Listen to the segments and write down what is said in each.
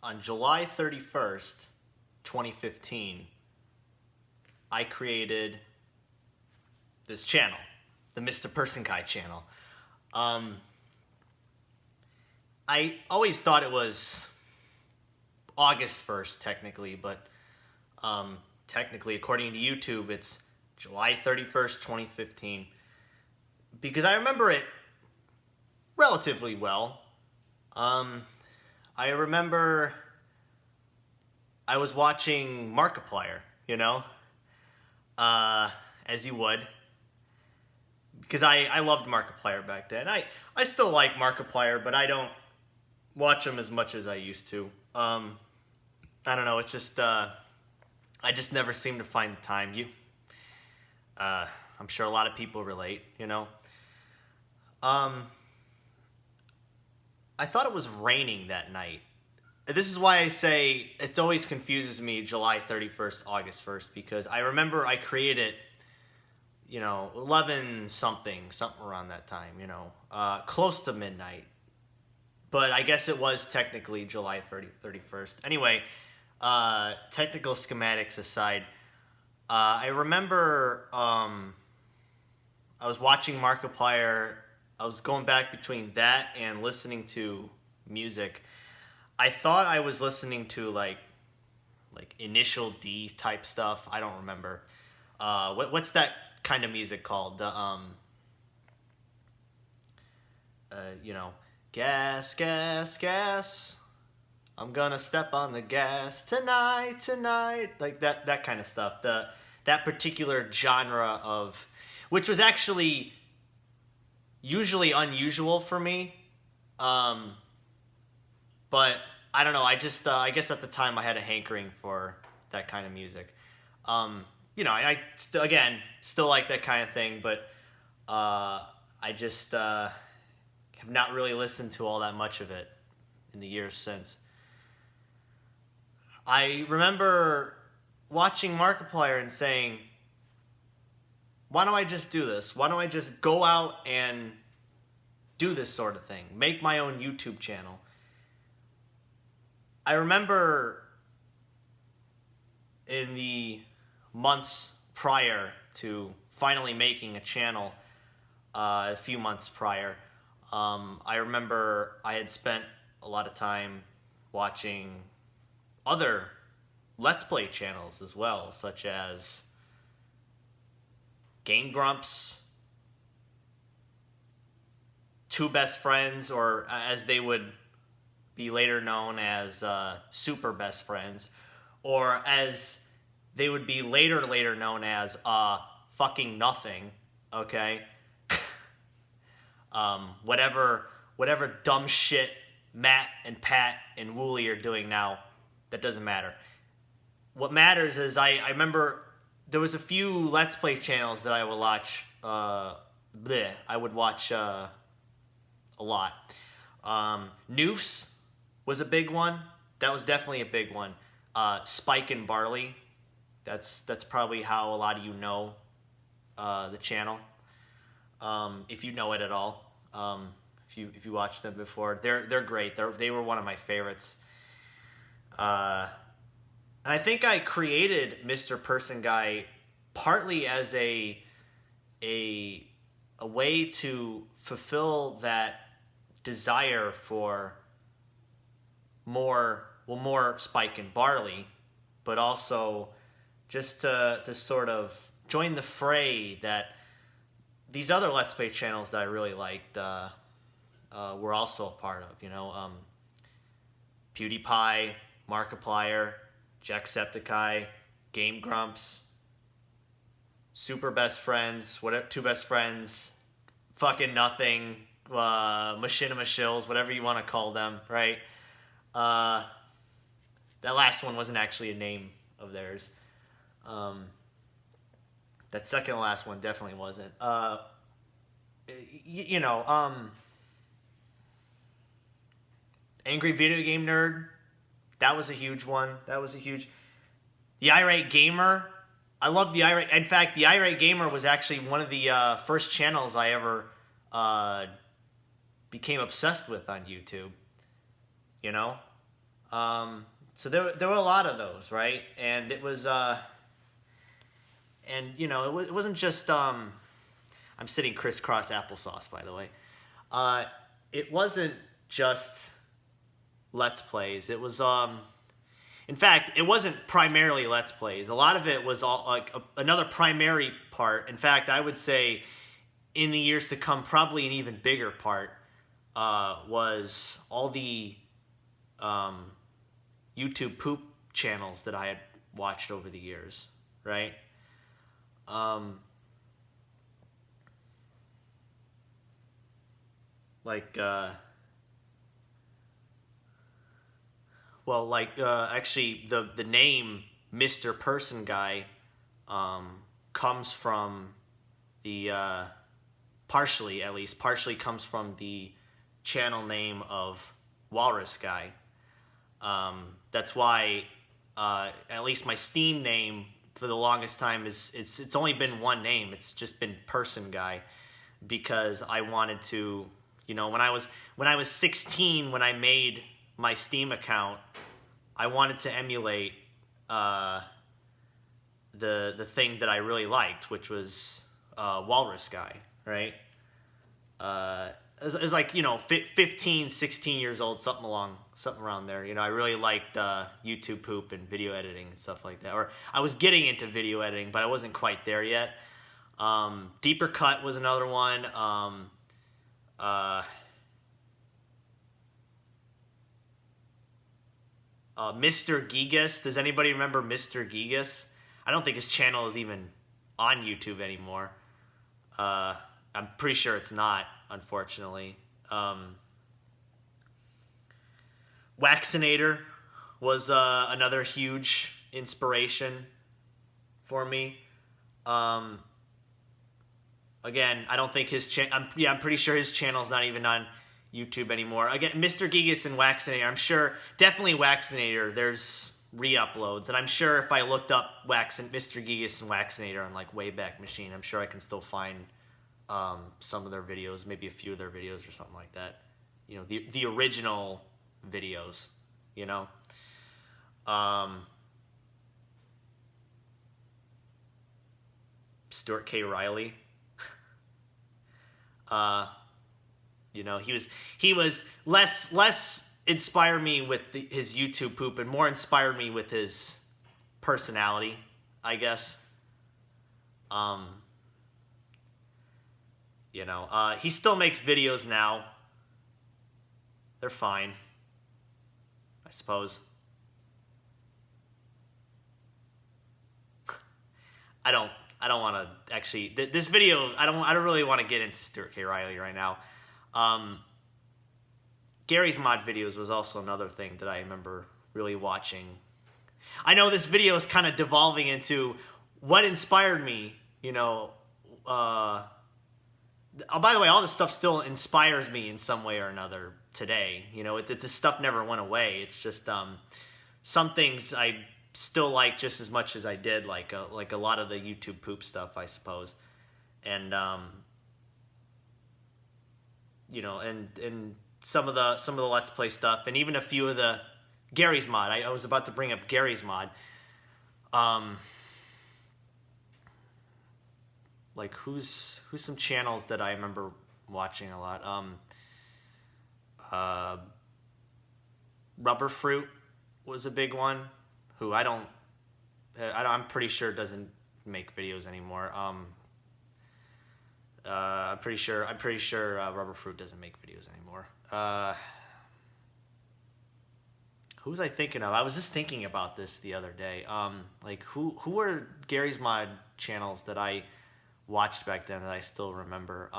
on July 31st, 2015, I created this channel, the Mr. Person Guy channel. Um, I always thought it was August 1st, technically, but technically, according to YouTube, it's July 31st, 2015. Because I remember it relatively well. I remember I was watching Markiplier, as you would. Because I loved Markiplier back then. I still like Markiplier, but I don't watch him as much as I used to. I don't know, it's just, I just never seem to find the time. I'm sure a lot of people relate, I thought it was raining that night. This is why I say it always confuses me, July 31st, August 1st, because I remember I created, 11 something around that time, close to midnight. But I guess it was technically July 31st. Anyway, technical schematics aside, I remember I was watching Markiplier. I was going back between that and listening to music. I thought I was listening to like Initial D type stuff. I don't remember. What's that kind of music called? The gas, gas, gas. I'm gonna step on the gas tonight, tonight. Like that kind of stuff. That particular genre of, which was actually usually unusual for me. But I don't know. I guess at the time I had a hankering for that kind of music. I still like that kind of thing, but I just have not really listened to all that much of it in the years since. I remember watching Markiplier and saying, why don't I just do this? Why don't I just go out and do this sort of thing? Make my own YouTube channel. I remember in the months prior to finally making a channel, a few months prior, I remember I had spent a lot of time watching other Let's Play channels as well, such as Game Grumps, Two Best Friends, or as they would be later known as Super Best Friends, or as they would be later known as Fucking Nothing, okay? Whatever dumb shit Matt and Pat and Wooly are doing now, that doesn't matter. What matters is I remember there was a few Let's Play channels that I would watch. I would watch a lot. Noofs was a big one. That was definitely a big one. Spike and Barley. That's probably how a lot of you know the channel. If you know it at all. If you watched them before, they're great. They were one of my favorites. And I think I created Mr. Person Guy partly as a way to fulfill that desire for more Spike and Barley, but also just to sort of join the fray that these other Let's Play channels that I really liked were also a part of. PewDiePie, Markiplier, Jacksepticeye, Game Grumps, Super Best Friends, Two Best Friends, Fucking Nothing, Machinima Shills, whatever you want to call them, right? That last one wasn't actually a name of theirs. That second to last one definitely wasn't. Angry Video Game Nerd, that was a huge one. The Irate Gamer, I love the Irate. In fact, the Irate Gamer was actually one of the first channels I ever became obsessed with on YouTube. So there were a lot of those, right? And it was, and you know, it wasn't just, I'm sitting crisscross applesauce, by the way. It wasn't just Let's Plays. It was, in fact, it wasn't primarily Let's Plays. A lot of it was all like another primary part. In fact, I would say in the years to come, probably an even bigger part was all the YouTube poop channels that I had watched over the years, right? Actually, the name Mr. Person Guy comes from the partially comes from the channel name of Walrus Guy. That's why at least my Steam name for the longest time it's only been one name. It's just been Person Guy, because I wanted to, you know, when I was 16 when I made my Steam account, I wanted to emulate the thing that I really liked, which was Walrus Guy, right? It was like, you know, 15, 16 years old, something around there. You know, I really liked YouTube poop and video editing and stuff like that. Or I was getting into video editing, but I wasn't quite there yet. Deeper Cut was another one. Mr. Gigas. Does anybody remember Mr. Gigas? I don't think his channel is even on YouTube anymore. I'm pretty sure it's not, unfortunately. Waxinator was another huge inspiration for me. Again, I don't think his channel... I'm pretty sure his channel's not even on YouTube anymore. Again, Mr. Gigas and Waxinator, I'm sure... Definitely Waxinator, there's re-uploads. And I'm sure if I looked up Mr. Gigas and Waxinator on, like, Wayback Machine, I'm sure I can still find some of their videos, maybe a few of their videos or something like that. You know, the original videos, you know? Stuart K. Riley. You know, he was less inspired me with his YouTube poop and more inspired me with his personality, I guess. You know, he still makes videos now. They're fine, I suppose. I don't want to actually. This video, I don't really want to get into Stuart K. Riley right now. Gary's Mod videos was also another thing that I remember really watching. I know this video is kind of devolving into what inspired me. You know. By the way, all this stuff still inspires me in some way or another today. You know, this stuff never went away. It's just some things I still like just as much as I did, like a lot of the YouTube poop stuff, I suppose. And you know, and some of the Let's Play stuff, and even a few of the Gary's Mod. I was about to bring up Gary's Mod. Like who's some channels that I remember watching a lot. Rubber Fruit was a big one. Who I'm pretty sure doesn't make videos anymore. I'm pretty sure Rubber Fruit doesn't make videos anymore. Who was I thinking of? I was just thinking about this the other day. Like who were Gary's Mod channels that I watched back then that I still remember?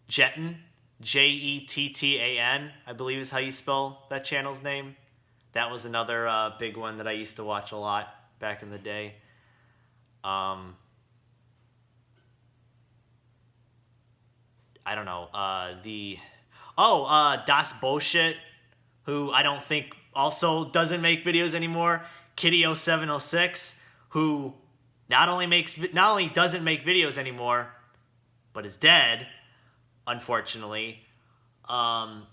Jettan, Jettan, I believe is how you spell that channel's name. That was another big one that I used to watch a lot back in the day. I don't know. Das Bullshit, who I don't think also doesn't make videos anymore. Kitty0706, who not only doesn't make videos anymore, but is dead, unfortunately. Um,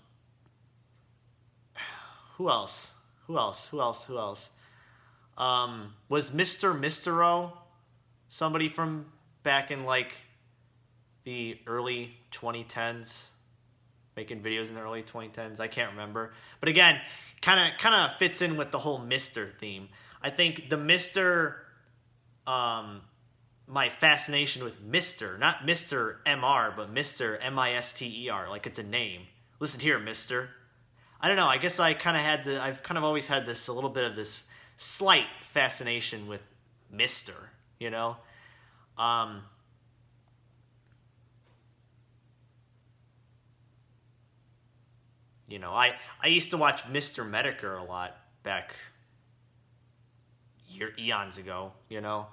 who else? Who else? Who else? Who else? Was Mr. Mistero somebody from back in like the early 2010s, making videos in the early 2010s? I can't remember. But again, kind of fits in with the whole Mr. theme. I think the Mr. My fascination with Mr. Not Mr. MR, but Mr. MISTER, like it's a name. Listen here, Mr. I don't know. I guess I've kind of always had this a little bit of this slight fascination with Mr. You know, I used to watch Mr. Medicare a lot back eons ago. You know,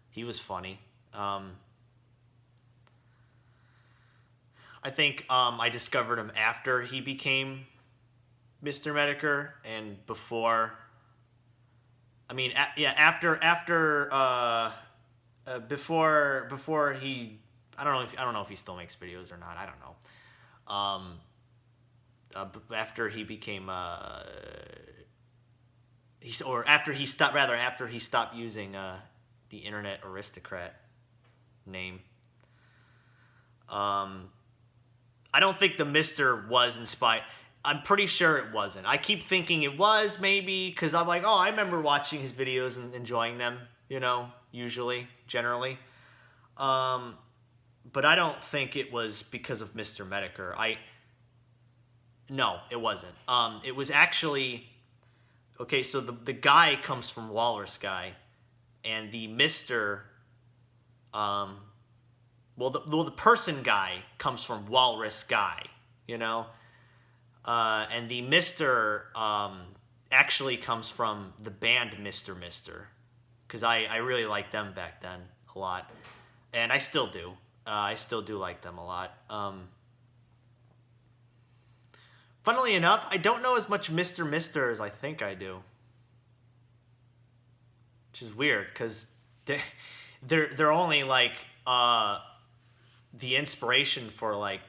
he was funny. I think I discovered him after he became Mr. Medicare and before. I mean, before he. I don't know if he still makes videos or not. I don't know. After he became after he stopped using the Internet Aristocrat name. I don't think the Mister was inspired. I'm pretty sure it wasn't. I keep thinking it was, maybe, because I'm like, oh, I remember watching his videos and enjoying them, generally. But I don't think it was because of Mr. Medicare. No, it wasn't. It was actually, okay, so the guy comes from Walrus Guy, and the Mr., the person guy comes from Walrus Guy, and the Mr. Actually comes from the band Mr. Mister, because I really liked them back then a lot, and I still do. I still do like them a lot. Funnily enough, I don't know as much Mr. Mister as I think I do, which is weird because they're only like the inspiration for like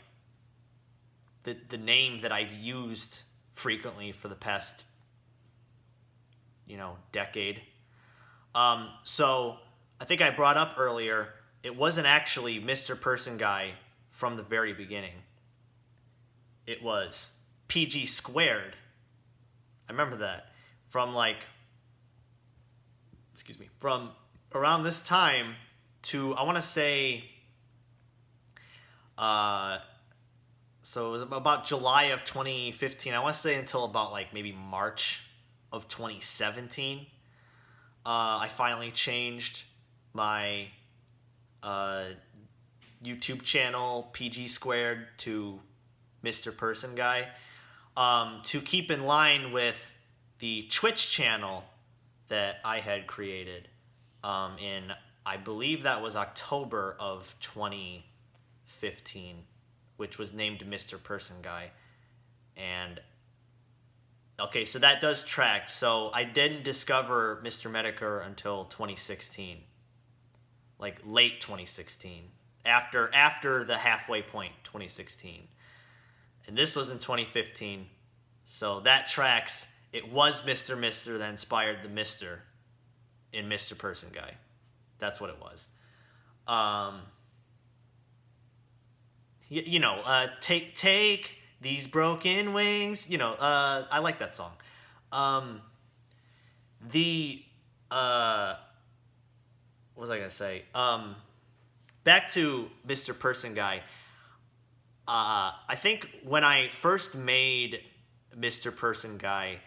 the name that I've used frequently for the past decade. So I think I brought up earlier, it wasn't actually Mr. Person Guy from the very beginning. It was PG Squared. I remember that from from around this time to, I want to say, so it was about July of 2015. I want to say until about maybe March of 2017. I finally changed my YouTube channel PG Squared to Mr. Person Guy, to keep in line with the Twitch channel that I had created in, I believe that was October of 2015, which was named Mr. Person Guy. And okay, so that does track. So I didn't discover Mr. Medicare until 2016, like late 2016, after the halfway point, 2016. And this was in 2015, so that tracks. It was Mr. Mister that inspired the Mister in Mr. Person Guy. That's what it was. Take these broken wings. I like that song. What was I gonna say? Back to Mr. Person Guy. I think when I first made Mr. Person Guy,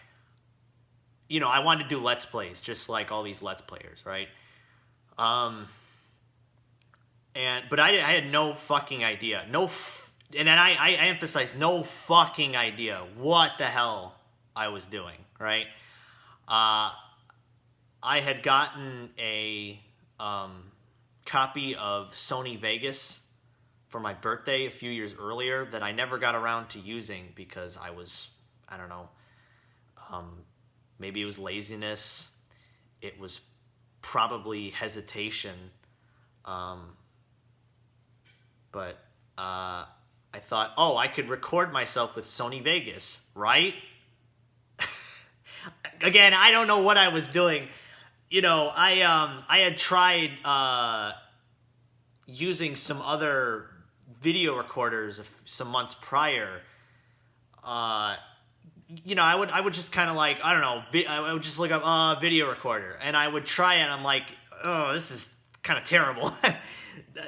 I wanted to do Let's Plays, just like all these Let's Players, right? But I had no fucking idea. And then I emphasize, no fucking idea what the hell I was doing, right? I had gotten a copy of Sony Vegas for my birthday a few years earlier that I never got around to using because I don't know, maybe it was laziness, it was probably hesitation, but I thought, oh, I could record myself with Sony Vegas, right? Again, I don't know what I was doing. I had tried using some other video recorders some months prior. I would just kind of like, I don't know, I would just look up video recorder, and I would try it, and I'm like, oh, this is kind of terrible.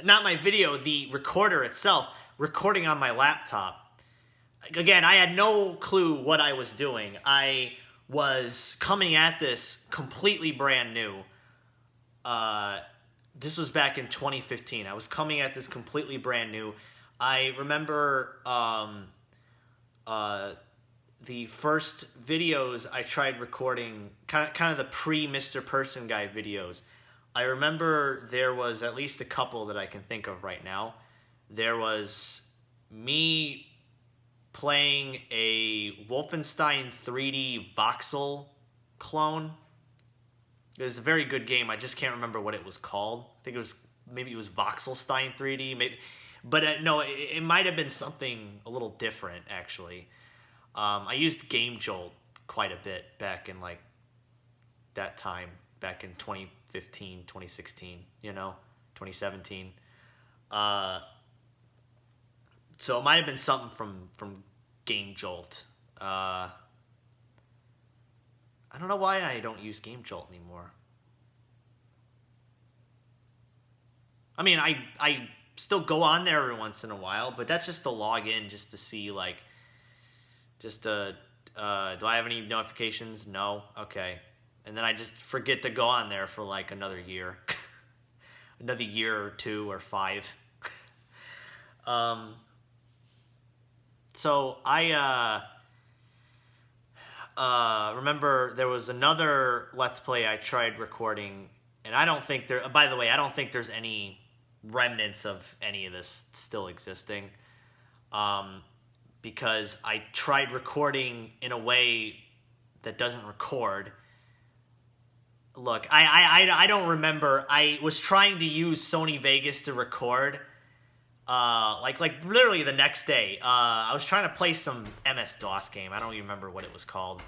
Not my video, the recorder itself, recording on my laptop. Again, I had no clue what I was doing. I was coming at this completely brand new. This was back in 2015. I was coming at this completely brand new. I remember the first videos I tried recording, kind of the pre-Mr. Person Guy videos. I remember there was at least a couple that I can think of right now. There was me playing a Wolfenstein 3D voxel clone. It was a very good game. I just can't remember what it was called. I think maybe it was Voxelstein 3D, maybe, but no, it might have been something a little different actually. I used Game Jolt quite a bit back in like that time, back in 2015, 2016, 2017. So it might have been something from Game Jolt. I don't know why I don't use Game Jolt anymore. I mean, I still go on there every once in a while, but that's just to log in, just to see, like, do I have any notifications? No? Okay. And then I just forget to go on there for, like, another year. Another year or 2 or 5. So I remember there was another Let's Play I tried recording, and I don't think by the way, I don't think there's any remnants of any of this still existing, because I tried recording in a way that doesn't record. Look, I don't remember. I was trying to use Sony Vegas to record, like literally the next day. I was trying to play some MS-DOS game. I don't even remember what it was called.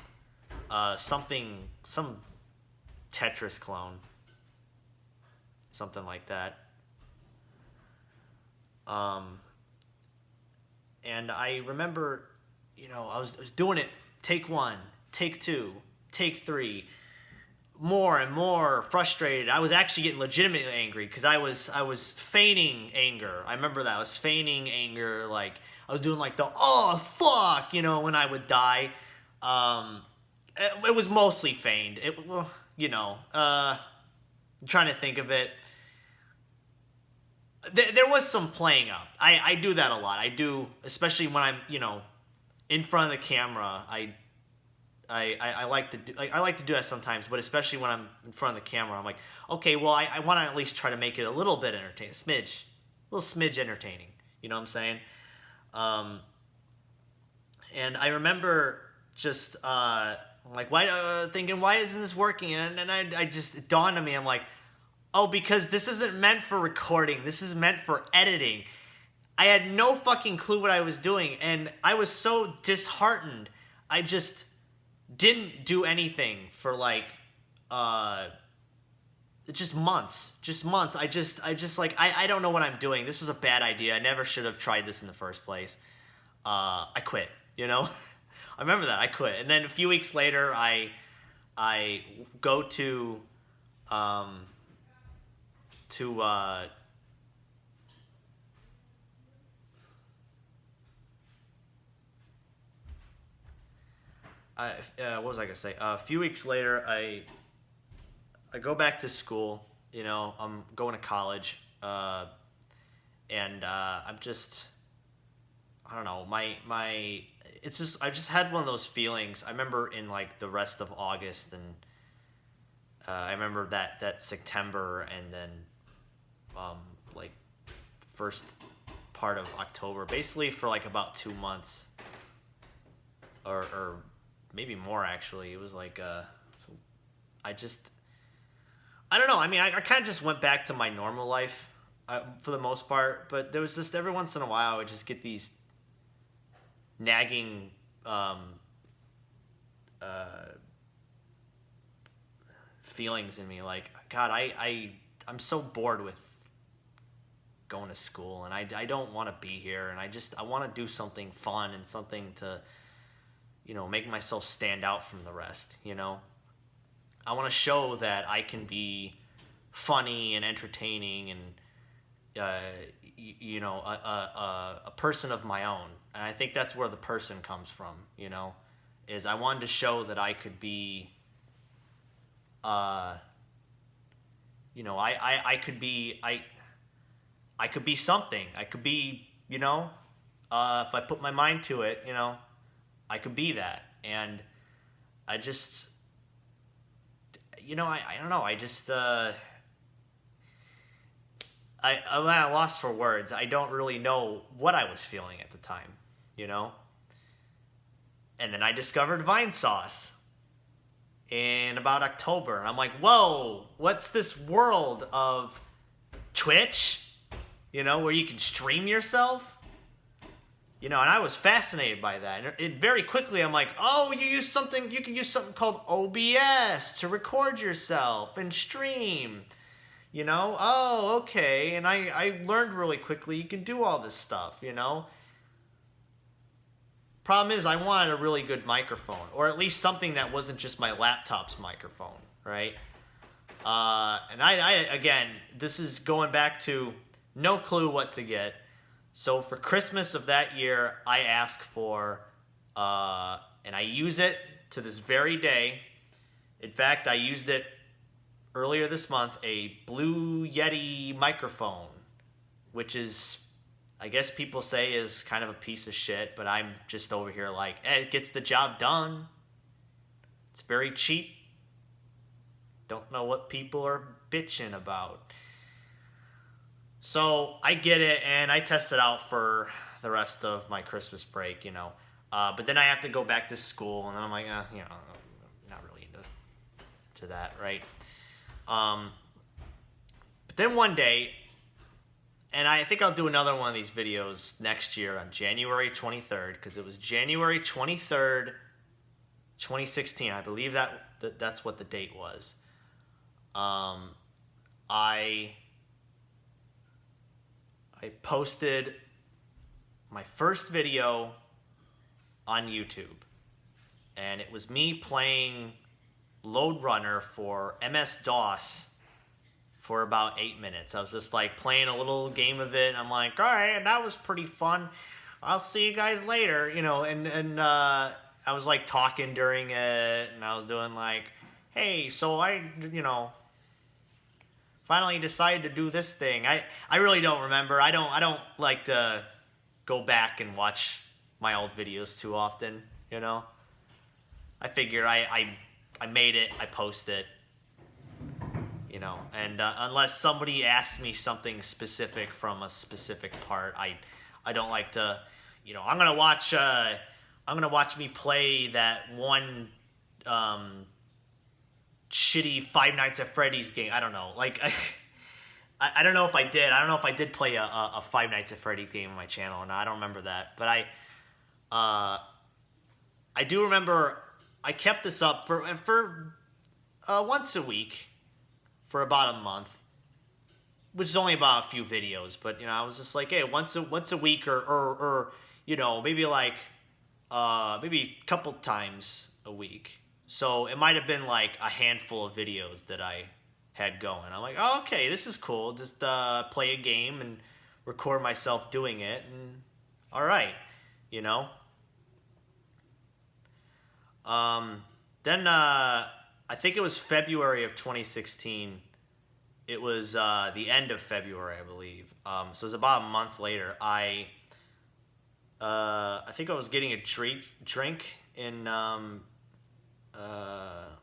Some Tetris clone. Something like that. And I remember, I was doing it, take 1, take 2, take 3, more and more frustrated. I was actually getting legitimately angry because I was feigning anger. I remember that. I was feigning anger, like I was doing like the oh fuck, when I would die. It was mostly feigned. I'm trying to think of it. There was some playing up. I do that a lot. I do, especially when I'm, in front of the camera. I like to do that sometimes, but especially when I'm in front of the camera, I'm like, okay, well, I want to at least try to make it a little bit entertaining, a little smidge entertaining. You know what I'm saying? And I remember just like thinking, why isn't this working? And I just, it dawned on me. I'm like, oh, because this isn't meant for recording. This is meant for editing. I had no fucking clue what I was doing, and I was so disheartened. I just didn't do anything for like just months. I don't know what I'm doing. This was a bad idea. I never should have tried this in the first place. I quit, I remember that. I quit. And then a few weeks later I go to what was I gonna say? A few weeks later, I go back to school. I'm going to college, and I'm just, I don't know. It's just, I just had one of those feelings. I remember in like the rest of August, and I remember that September, and then like first part of October, basically for like about 2 months, or maybe more actually. It was like I don't know. I mean, I kind of just went back to my normal life for the most part, but there was just every once in a while I would just get these nagging feelings in me, like, God, I'm so bored with going to school, and I don't want to be here, and I want to do something fun and something to, make myself stand out from the rest, I want to show that I can be funny and entertaining and, a person of my own. And I think that's where the person comes from, is I wanted to show that I could be, I could be something. I could be, if I put my mind to it, I could be that. And I just, I don't know. I just, I'm at a loss for words. I don't really know what I was feeling at the time, And then I discovered Vinesauce in about October. And I'm like, whoa, what's this world of Twitch, where you can stream yourself? And I was fascinated by that. And it very quickly, I'm like, oh, you can use something called OBS to record yourself and stream. Oh, okay. And I learned really quickly you can do all this stuff, Problem is, I wanted a really good microphone, or at least something that wasn't just my laptop's microphone, right? And I again, this is going back to no clue what to get. So for Christmas of that year, I asked for, and I use it to this very day. In fact, I used it earlier this month, a Blue Yeti microphone, which is, I guess people say, is kind of a piece of shit, but I'm just over here like, it gets the job done. It's very cheap. Don't know what people are bitching about. So I get it, and I test it out for the rest of my Christmas break, But then I have to go back to school, and I'm like, not really into that, right? But then one day, and I think I'll do another one of these videos next year on January 23rd, because it was January 23rd, 2016. I believe that's what the date was. I posted my first video on YouTube, and it was me playing Lode Runner for MS-DOS for about 8 minutes. I was just like playing a little game of it, and I'm like, all right, that was pretty fun. I'll see you guys later, and I was like talking during it, and I was doing like, hey, so I finally decided to do this thing. I really don't remember. I don't like to go back and watch my old videos too often, I figure I made it, I post it, and unless somebody asks me something specific from a specific part, I don't like to, I'm gonna watch me play that one shitty Five Nights at Freddy's game. I don't know. Like, I don't know if I did. I don't know if I did play a Five Nights at Freddy's game on my channel, and I don't remember that. But I do remember I kept this up for once a week for about a month, which is only about a few videos. But I was just like, hey, once a week, or maybe like maybe a couple times a week. So it might have been like a handful of videos that I had going. I'm like, oh, okay, this is cool. Just play a game and record myself doing it, and all right, Then I think it was February of 2016. It was the end of February, I believe. So it was about a month later. I think I was getting a drink in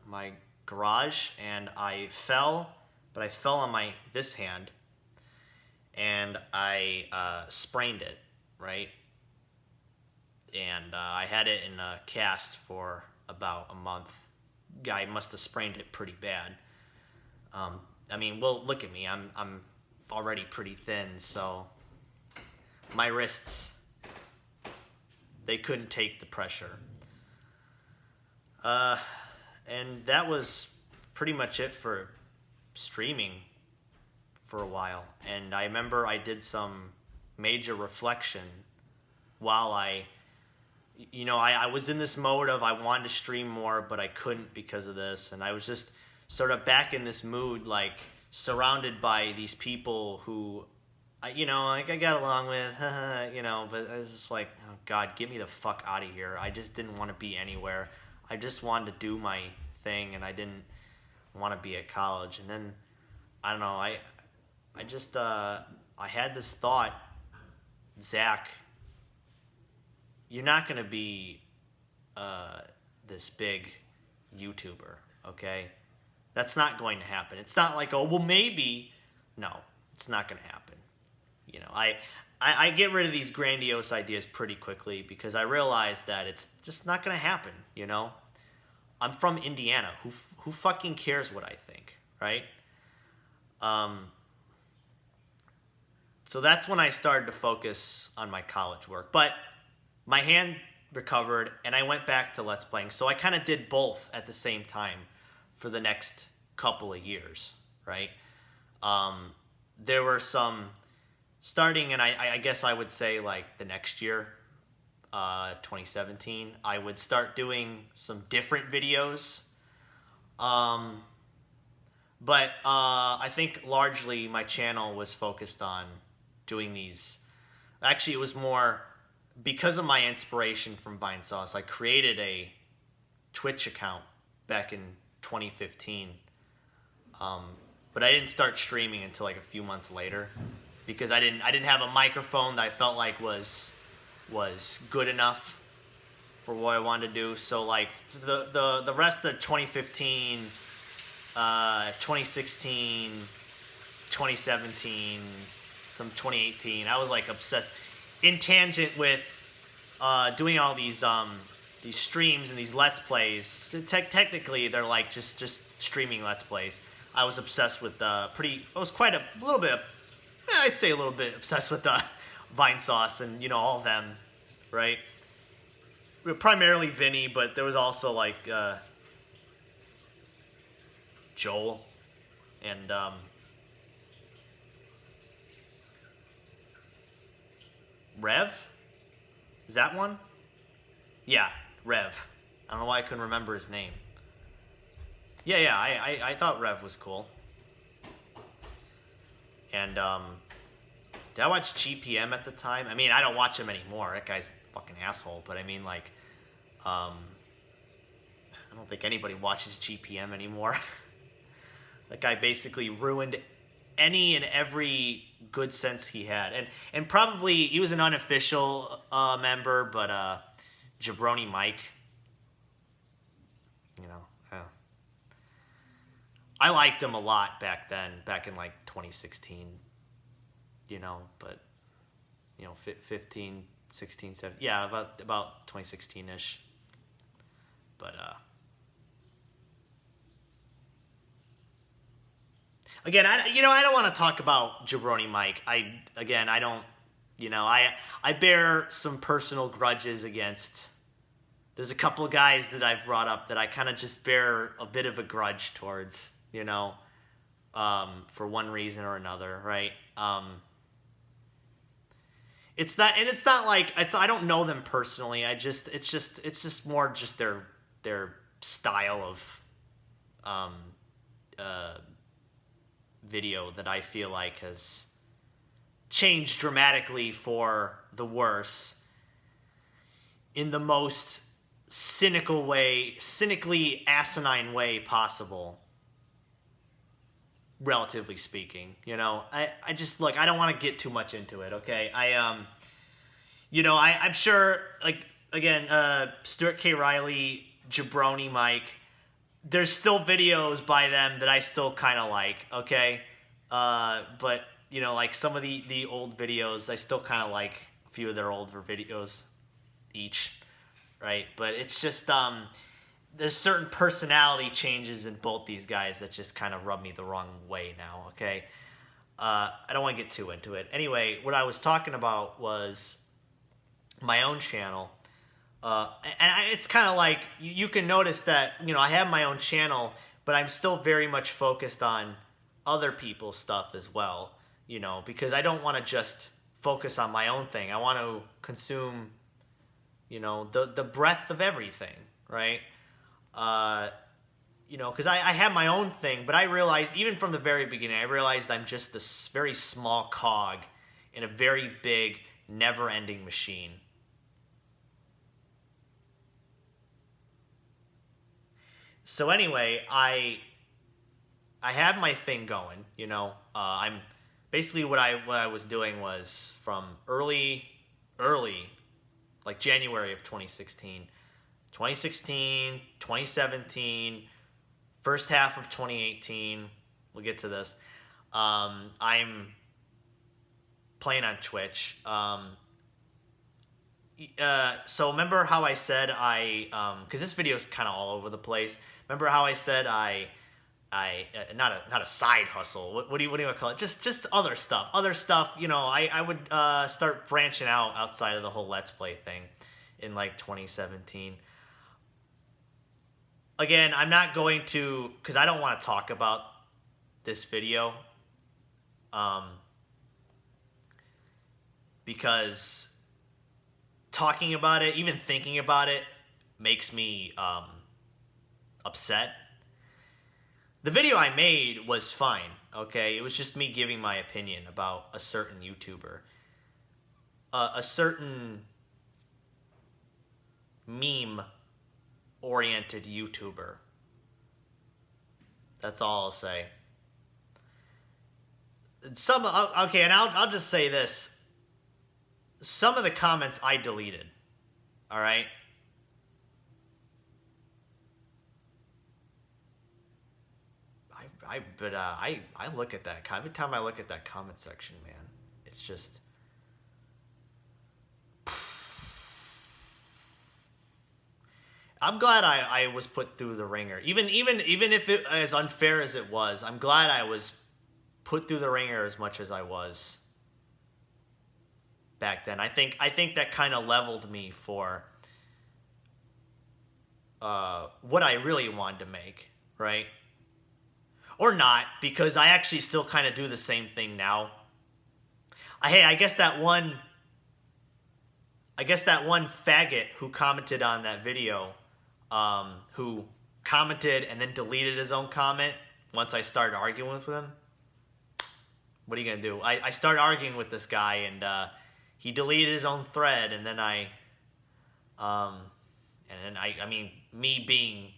my garage, and I fell, but I fell on this hand, and I sprained it, right? And I had it in a cast for about a month. Guy must have sprained it pretty bad. I mean, well, look at me. I'm already pretty thin, so my wrists They couldn't take the pressure. And that was pretty much it for streaming for a while. And I remember I did some major reflection while I was in this mode of I wanted to stream more, but I couldn't because of this. And I was just sort of back in this mood, like surrounded by these people who, I got along with, but I was just like, oh God, get me the fuck out of here. I just didn't want to be anywhere. I just wanted to do my thing, and I didn't want to be at college. And then, I don't know, I had this thought, Zach, you're not going to be this big YouTuber, okay? That's not going to happen. It's not like, oh, well, maybe. No, it's not going to happen. I get rid of these grandiose ideas pretty quickly because I realize that it's just not going to happen, I'm from Indiana. Who fucking cares what I think, right? So that's when I started to focus on my college work. But my hand recovered, and I went back to Let's Playing. So I kind of did both at the same time for the next couple of years, right? There were some, starting, and I guess I would say like the next year, 2017, I would start doing some different videos. But I think largely my channel was focused on doing these. Actually, it was more because of my inspiration from Vinesauce. I created a Twitch account back in 2015. But I didn't start streaming until like a few months later because I didn't have a microphone that I felt like was good enough for what I wanted to do. So like the rest of 2015, 2016, 2017, some 2018, I was like obsessed, in tangent with doing all these streams and these Let's Plays. Technically, they're like just streaming Let's Plays. I was obsessed with I'd say a little bit obsessed with Vinesauce and all of them, right? Primarily Vinny, but there was also like Joel and Rev? Is that one? Yeah, Rev. I don't know why I couldn't remember his name. Yeah, I thought Rev was cool. And did I watch GPM at the time? I mean, I don't watch him anymore. That guy's a fucking asshole. But I mean, like, I don't think anybody watches GPM anymore. That guy basically ruined any and every good sense he had. And probably he was an unofficial member, but Jabroni Mike, I liked him a lot back then, back in like 2016, but 15, 16, 17, yeah, about 2016-ish. But again, I don't want to talk about Jabroni Mike. I don't, I bear some personal grudges against. There's a couple of guys that I've brought up that I kind of just bear a bit of a grudge towards, for one reason or another, right? It's not like I don't know them personally. It's just more just their style of video that I feel like has changed dramatically for the worse in the most cynically asinine way possible, relatively speaking. I just, look, I don't want to get too much into it, okay? I'm sure, like, again, Stuart K. Riley, Jabroni Mike, there's still videos by them that I still kind of like, okay? But, like some of the old videos, I still kind of like a few of their older videos each, right? But it's just, there's certain personality changes in both these guys that just kind of rub me the wrong way now, okay? I don't want to get too into it. Anyway, what I was talking about was my own channel. It's kind of like you can notice that, you know, I have my own channel, but I'm still very much focused on other people's stuff as well, you know, because I don't want to just focus on my own thing. I want to consume, you know, the breadth of everything, right? You know, because I have my own thing, but I realized, even from the very beginning, I realized I'm just this very small cog in a very big, never-ending machine. So anyway, I had my thing going, you know. I'm basically what I was doing was from early, like January of 2016, 2017, first half of 2018. We'll get to this. I'm playing on Twitch. So remember how I said because this video is kind of all over the place. Remember how I said I not a side hustle. What do you want to call it? Just other stuff. You know, I would start branching out outside of the whole Let's Play thing in like 2017. Again, I'm not going to, because I don't want to talk about this video, because talking about it, even thinking about it, makes me upset. The video I made was fine, okay? It was just me giving my opinion about a certain YouTuber. A certain meme-oriented YouTuber. That's all I'll say. Okay, and I'll just say this. Some of the comments I deleted, all right? I look at that. Every time I look at that comment section, man, it's just... I'm glad I was put through the ringer. Even if it as unfair as it was, I'm glad I was put through the ringer as much as I was back then. I think that kind of leveled me for what I really wanted to make, right? Or not, because I actually still kind of do the same thing now. I guess that one faggot who commented on that video, who commented and then deleted his own comment once I started arguing with him. What are you gonna do? I started arguing with this guy, and he deleted his own thread, and then I mean, me being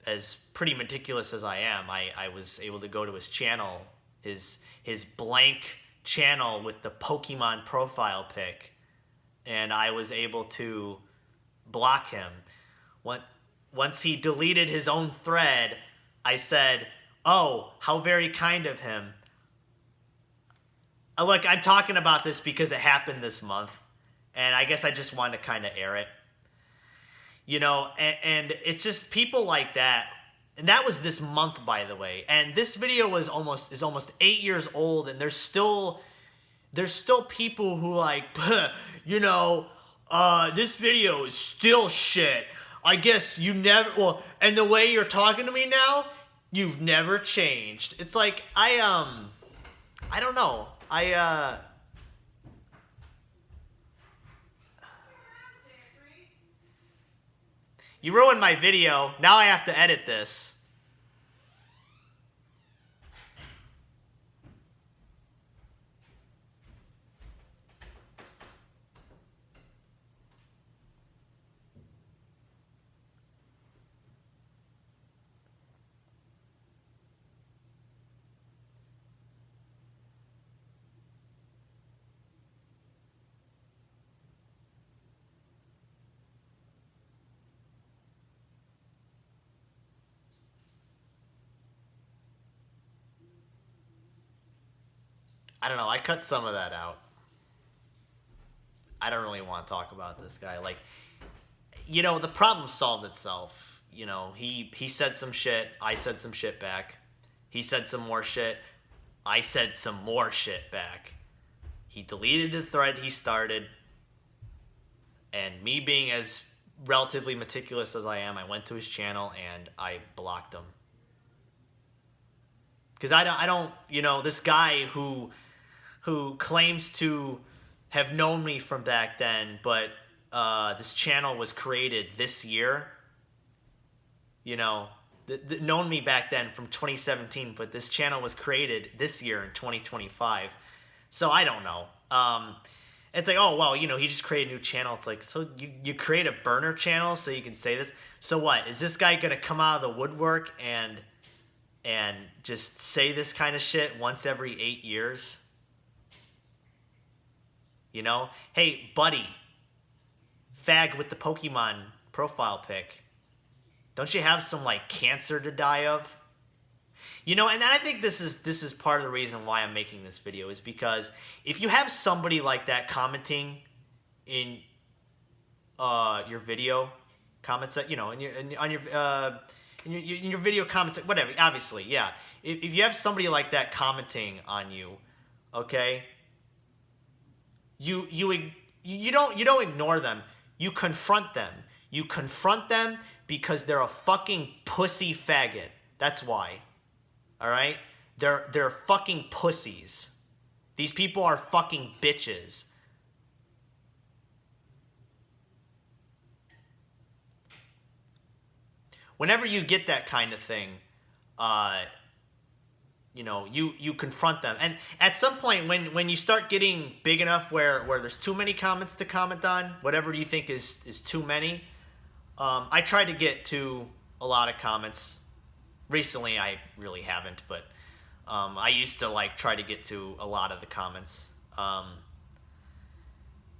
as pretty meticulous as I am, I was able to go to his channel, his blank channel with the Pokemon profile pic, and I was able to block him. Once he deleted his own thread, I said, "Oh, how very kind of him." Look, I'm talking about this because it happened this month, and I guess I just wanted to kind of air it. You know, and it's just people like that. And that was this month, by the way. And this video is almost 8 years old, and there's still people who like, you know, this video is still shit. I guess you never, well, and the way you're talking to me now, you've never changed. It's like, I don't know. You ruined my video. Now I have to edit this. I don't know. I cut some of that out. I don't really want to talk about this guy. Like, you know, the problem solved itself. You know, he said some shit. I said some shit back. He said some more shit. I said some more shit back. He deleted the thread he started. And me being as relatively meticulous as I am, I went to his channel and I blocked him. Because I don't, you know, this guy who claims to have known me from back then, but this channel was created this year. You know, known me back then from 2017, but this channel was created this year in 2025. So I don't know. It's like, oh, well, you know, he just created a new channel. It's like, so you create a burner channel so you can say this? So what? Is this guy going to come out of the woodwork and just say this kind of shit once every 8 years? You know? Hey, buddy, fag with the Pokemon profile pic. Don't you have some, like, cancer to die of? You know, and I think this is part of the reason why I'm making this video, is because if you have somebody like that commenting in your video comments, you know, in your video comments, whatever, obviously, yeah. If you have somebody like that commenting on you, okay, you don't ignore them. You confront them. You confront them because they're a fucking pussy faggot. That's why. All right? They're fucking pussies. These people are fucking bitches. Whenever you get that kind of thing, you know, you confront them. And at some point, when you start getting big enough where there's too many comments to comment on, whatever you think is too many, I try to get to a lot of comments. Recently, I really haven't, but I used to like try to get to a lot of the comments.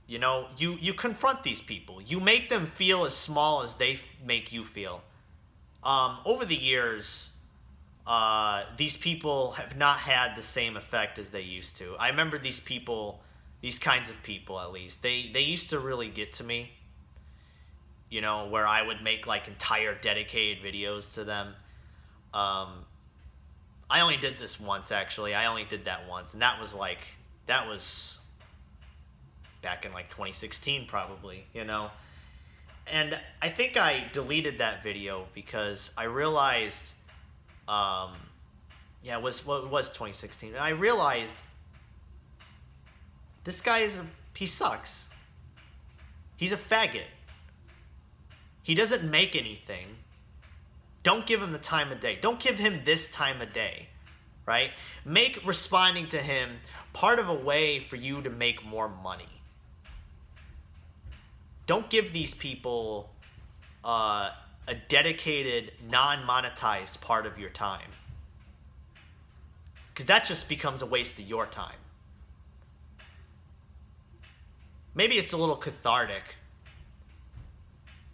You know, you confront these people. You make them feel as small as they make you feel. Over the years, these people have not had the same effect as they used to. I remember these people, these kinds of people at least, they used to really get to me. You know, where I would make like entire dedicated videos to them. I only did this once, actually. I only did that once, and that was back in like 2016 probably, you know. And I think I deleted that video because I realized, yeah, it was 2016. And I realized this guy he sucks. He's a faggot. He doesn't make anything. Don't give him the time of day. Don't give him this time of day, right? Make responding to him part of a way for you to make more money. Don't give these people a dedicated, non-monetized part of your time. Because that just becomes a waste of your time. Maybe it's a little cathartic,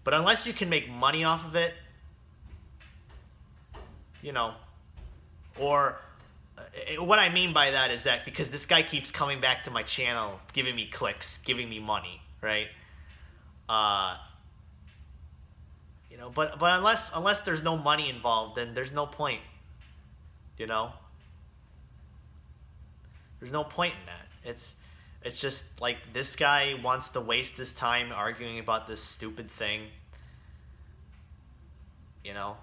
but unless you can make money off of it, you know, or what I mean by that is that because this guy keeps coming back to my channel, giving me clicks, giving me money, right? You know, but unless there's no money involved, then there's no point, you know? There's no point in that. It's just like this guy wants to waste his time arguing about this stupid thing, you know?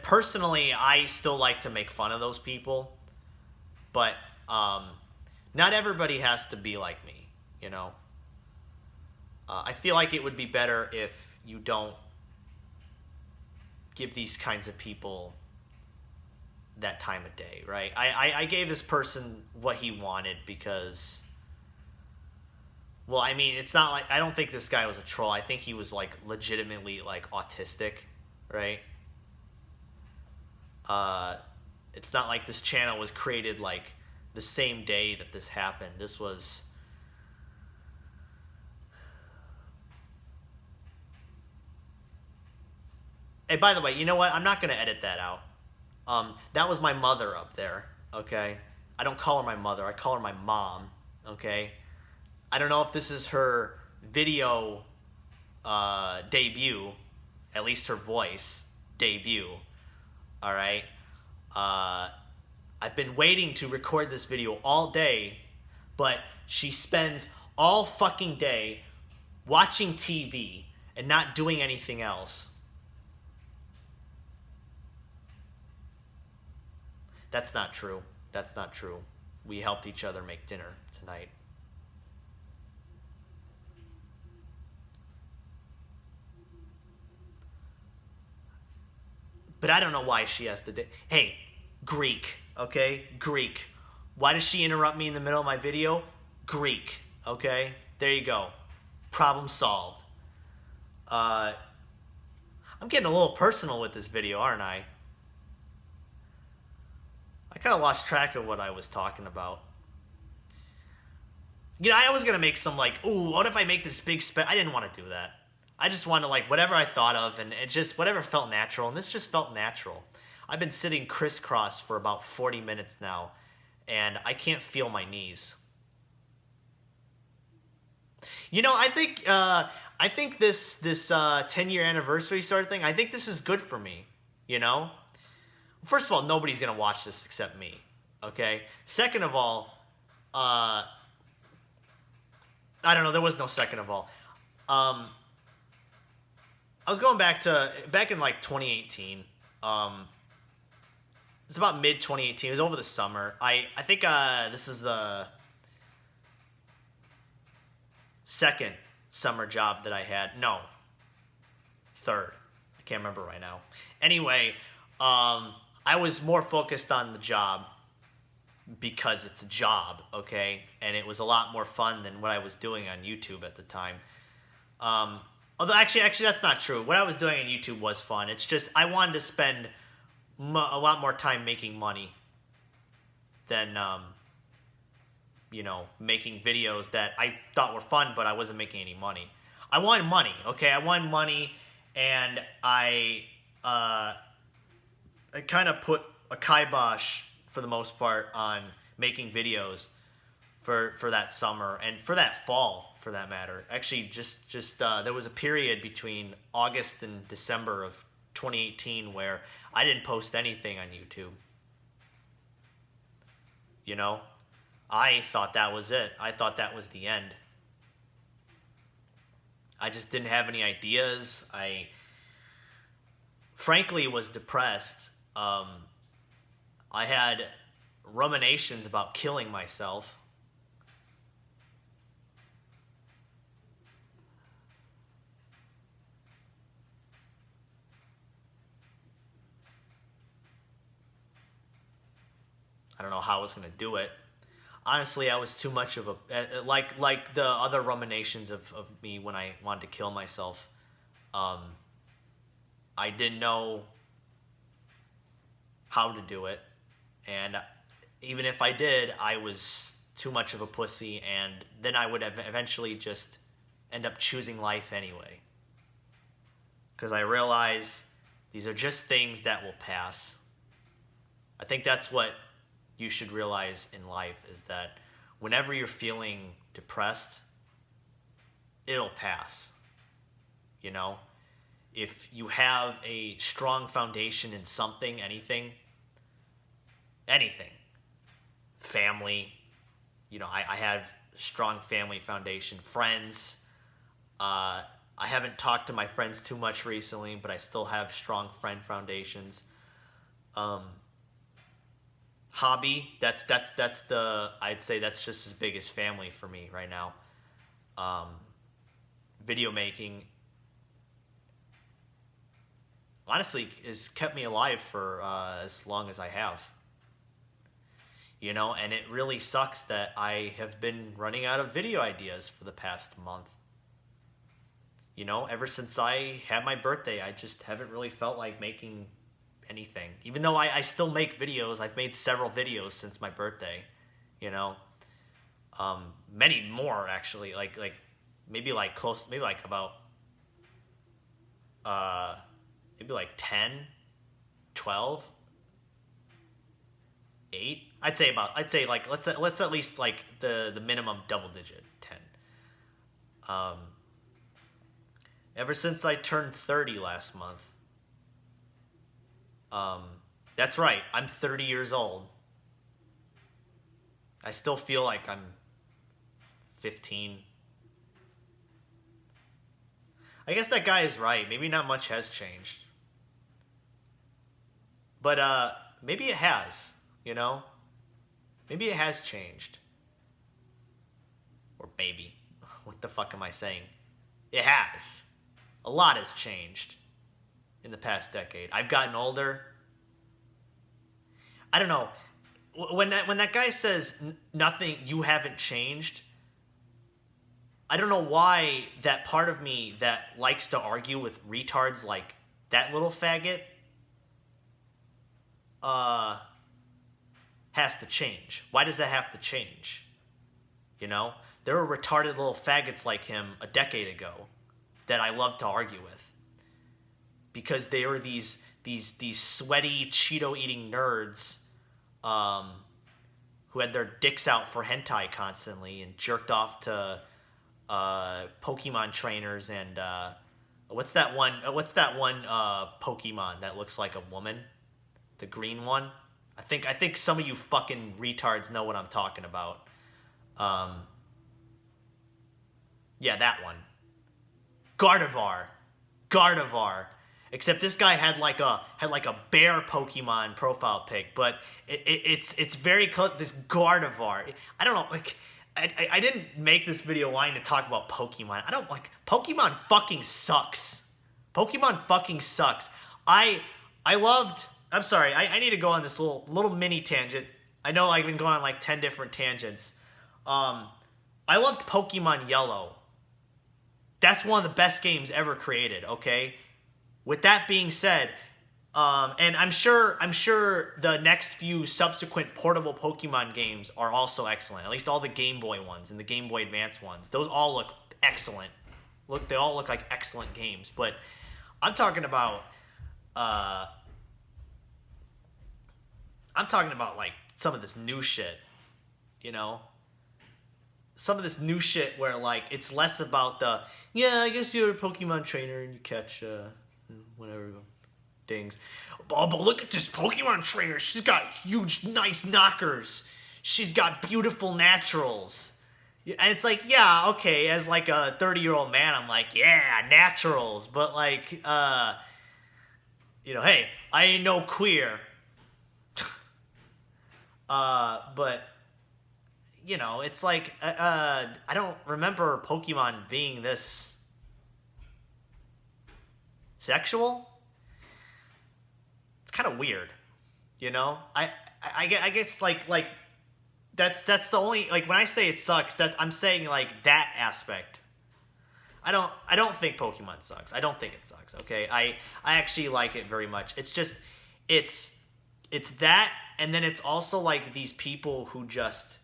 Personally, I still like to make fun of those people, but not everybody has to be like me, you know? I feel like it would be better if you don't give these kinds of people that time of day, right? I gave this person what he wanted because, well, I mean, it's not like, I don't think this guy was a troll. I think he was like legitimately like autistic, right? It's not like this channel was created like the same day that this happened. This was... Hey, by the way, you know what? I'm not going to edit that out. That was my mother up there, okay? I don't call her my mother. I call her my mom, okay? I don't know if this is her video debut, at least her voice debut, all right? I've been waiting to record this video all day, but she spends all fucking day watching TV and not doing anything else. That's not true. That's not true. We helped each other make dinner tonight. But I don't know why she has to... Hey, Greek, okay? Greek. Why does she interrupt me in the middle of my video? Greek, okay? There you go. Problem solved. I'm getting a little personal with this video, aren't I? I kind of lost track of what I was talking about. You know, I was going to make some like, ooh, what if I make this big I didn't want to do that. I just wanted to like whatever I thought of, and it just, whatever felt natural, and this just felt natural. I've been sitting crisscross for about 40 minutes now, and I can't feel my knees. You know, I think this 10-year anniversary sort of thing, I think this is good for me, you know? First of all, nobody's going to watch this except me, okay? Second of all, I don't know, there was no second of all. I was going back in like 2018. It's about mid 2018. It was over the summer. I think this is the second summer job that I had. No, third. I can't remember right now. Anyway, I was more focused on the job because it's a job, okay? And it was a lot more fun than what I was doing on YouTube at the time. Although actually that's not true. What I was doing on YouTube was fun. It's just I wanted to spend a lot more time making money than you know, making videos that I thought were fun, but I wasn't making any money. I wanted money, okay? I wanted money, and I kind of put a kibosh for the most part on making videos for that summer and for that fall, for that matter. Actually, just there was a period between August and December of 2018 where I didn't post anything on YouTube. You know, I thought that was it. I thought that was the end. I just didn't have any ideas. I frankly was depressed. I had ruminations about killing myself. I don't know how I was going to do it. Honestly, I was too much of a... Like the other ruminations of me when I wanted to kill myself. I didn't know how to do it. And even if I did, I was too much of a pussy. And then I would eventually just end up choosing life anyway. Because I realize these are just things that will pass. I think that's what you should realize in life, is that whenever you're feeling depressed, it'll pass. You know, if you have a strong foundation in something, anything, family, you know, I have strong family foundation, friends. I haven't talked to my friends too much recently, but I still have strong friend foundations. Hobby, that's the, I'd say that's just as big as family for me right now. Video making honestly has kept me alive for as long as I have. You know, and it really sucks that I have been running out of video ideas for the past month. You know, ever since I had my birthday, I just haven't really felt like making anything. Even though I still make videos. I've made several videos since my birthday, you know. Many more, actually. Like maybe like close, maybe like about maybe like 10, 12, 8. I'd say like let's at least like the minimum double digit, 10. Ever since I turned 30 last month. That's right, I'm 30 years old. I still feel like I'm 15. I guess that guy is right. Maybe not much has changed. But maybe it has, you know? Maybe it has changed. Or maybe. What the fuck am I saying? It has. A lot has changed in the past decade. I've gotten older. I don't know. When that guy says nothing, you haven't changed, I don't know why that part of me that likes to argue with retards like that little faggot has to change. Why does that have to change? You know? There were retarded little faggots like him a decade ago that I love to argue with. Because they were these sweaty, Cheeto-eating nerds who had their dicks out for hentai constantly and jerked off to Pokemon trainers and what's that one Pokemon that looks like a woman? The green one? I think some of you fucking retards know what I'm talking about. Yeah, that one. Gardevoir. Except this guy had like a bear Pokemon profile pic, but it's very close. This Gardevoir. I don't know, like I didn't make this video wanting to talk about Pokemon. I don't like Pokemon. Fucking sucks. Pokemon fucking sucks. I loved. I'm sorry. I need to go on this little mini tangent. I know I've been going on like 10 different tangents. I loved Pokemon Yellow. That's one of the best games ever created. Okay. With that being said, and I'm sure the next few subsequent portable Pokemon games are also excellent. At least all the Game Boy ones and the Game Boy Advance ones. Those all look excellent. They all look like excellent games. But I'm talking about like some of this new shit, you know? Some of this new shit where like it's less about I guess you're a Pokemon trainer and you catch whatever things. But look at this Pokemon trainer. She's got huge, nice knockers. She's got beautiful naturals. And it's like, yeah, okay, as like a 30-year-old man, I'm like, yeah, naturals. But like, hey, I ain't no queer. But, it's like, I don't remember Pokemon being this sexual. It's kind of weird, I guess like that's the only, like, when I say it sucks, I'm saying like that aspect. I don't think Pokemon sucks. I don't think it sucks. Okay, I actually like it very much. It's just it's that, and then it's also like these people who just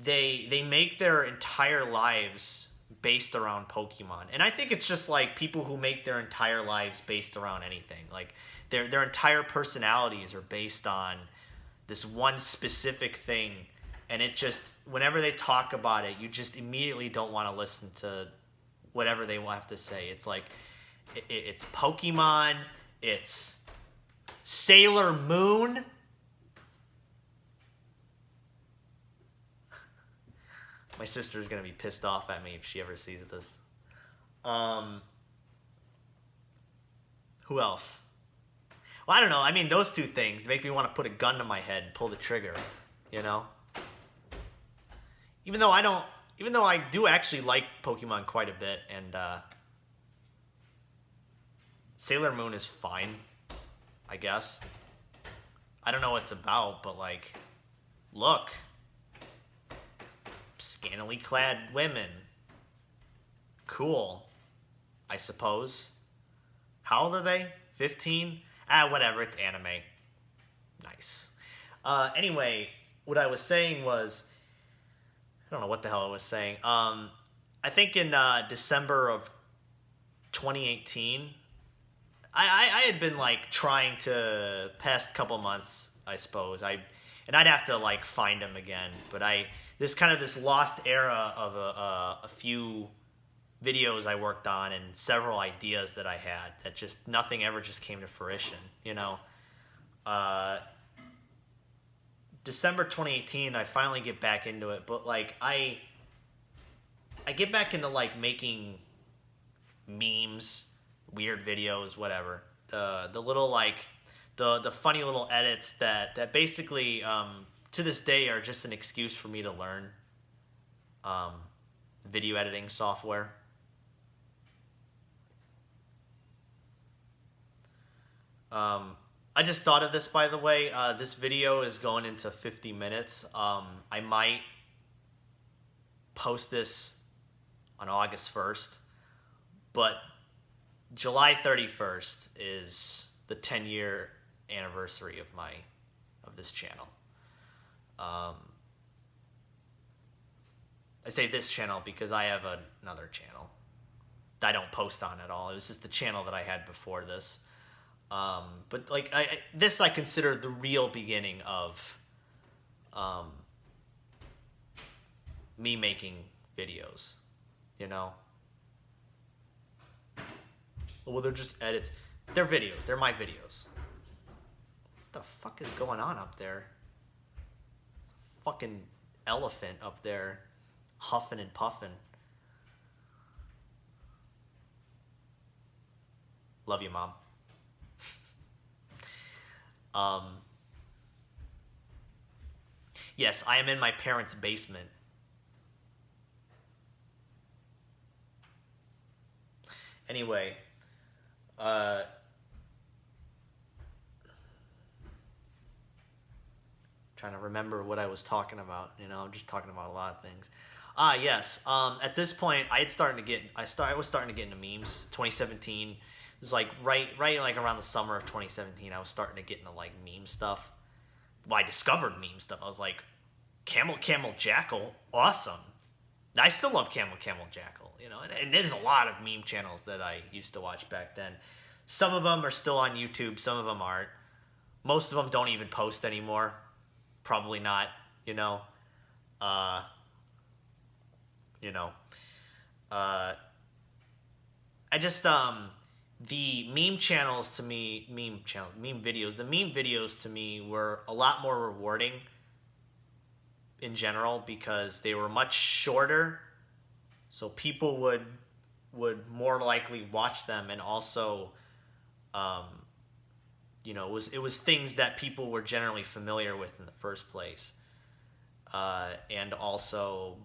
they make their entire lives based around Pokemon. And I think it's just like people who make their entire lives based around anything. Like their entire personalities are based on this one specific thing, and it just, whenever they talk about it, you just immediately don't want to listen to whatever they have to say. It's like it's Pokemon, it's Sailor Moon. My sister's gonna be pissed off at me if she ever sees this. Who else? Well, I don't know. I mean, those two things make me want to put a gun to my head and pull the trigger. Even though I do actually like Pokemon quite a bit, and Sailor Moon is fine, I guess. I don't know what it's about, but like, look. Scantily clad women. Cool. I suppose. How old are they? 15? Whatever, it's anime. Nice. Anyway, what I was saying was, I don't know what the hell I was saying. I think in December of 2018, I had been like trying to, past couple months, I suppose. I'd have to like find them again, but this lost era of a few videos I worked on and several ideas that I had that just nothing ever just came to fruition. December 2018, I finally get back into it, but like I get back into like making memes, weird videos, whatever. The little like the funny little edits that basically to this day are just an excuse for me to learn video editing software. I just thought of this, by the way. This video is going into 50 minutes. I might post this on August 1st, but July 31st is the 10-year anniversary of this channel. I say this channel because I have another channel that I don't post on at all. It was just the channel that I had before this. But like this, I consider the real beginning of me making videos. You know. Well, they're just edits. They're videos. They're my videos. What the fuck is going on up there? Fucking elephant up there, huffing and puffing. Love you, Mom. Yes, I am in my parents' basement. Anyway, trying to remember what I was talking about. You know, I'm just talking about a lot of things. Yes. At this point, I was starting to get into memes. 2017. It was like right like around the summer of 2017. I was starting to get into like meme stuff. Well, I discovered meme stuff. I was like, Camel Jackal, awesome. I still love Camel Jackal, you know, and there's a lot of meme channels that I used to watch back then. Some of them are still on YouTube, some of them aren't. Most of them don't even post anymore. Probably not, you know. I just the meme channels to me, meme videos to me were a lot more rewarding in general because they were much shorter, so people would more likely watch them, and also it was things that people were generally familiar with in the first place, and also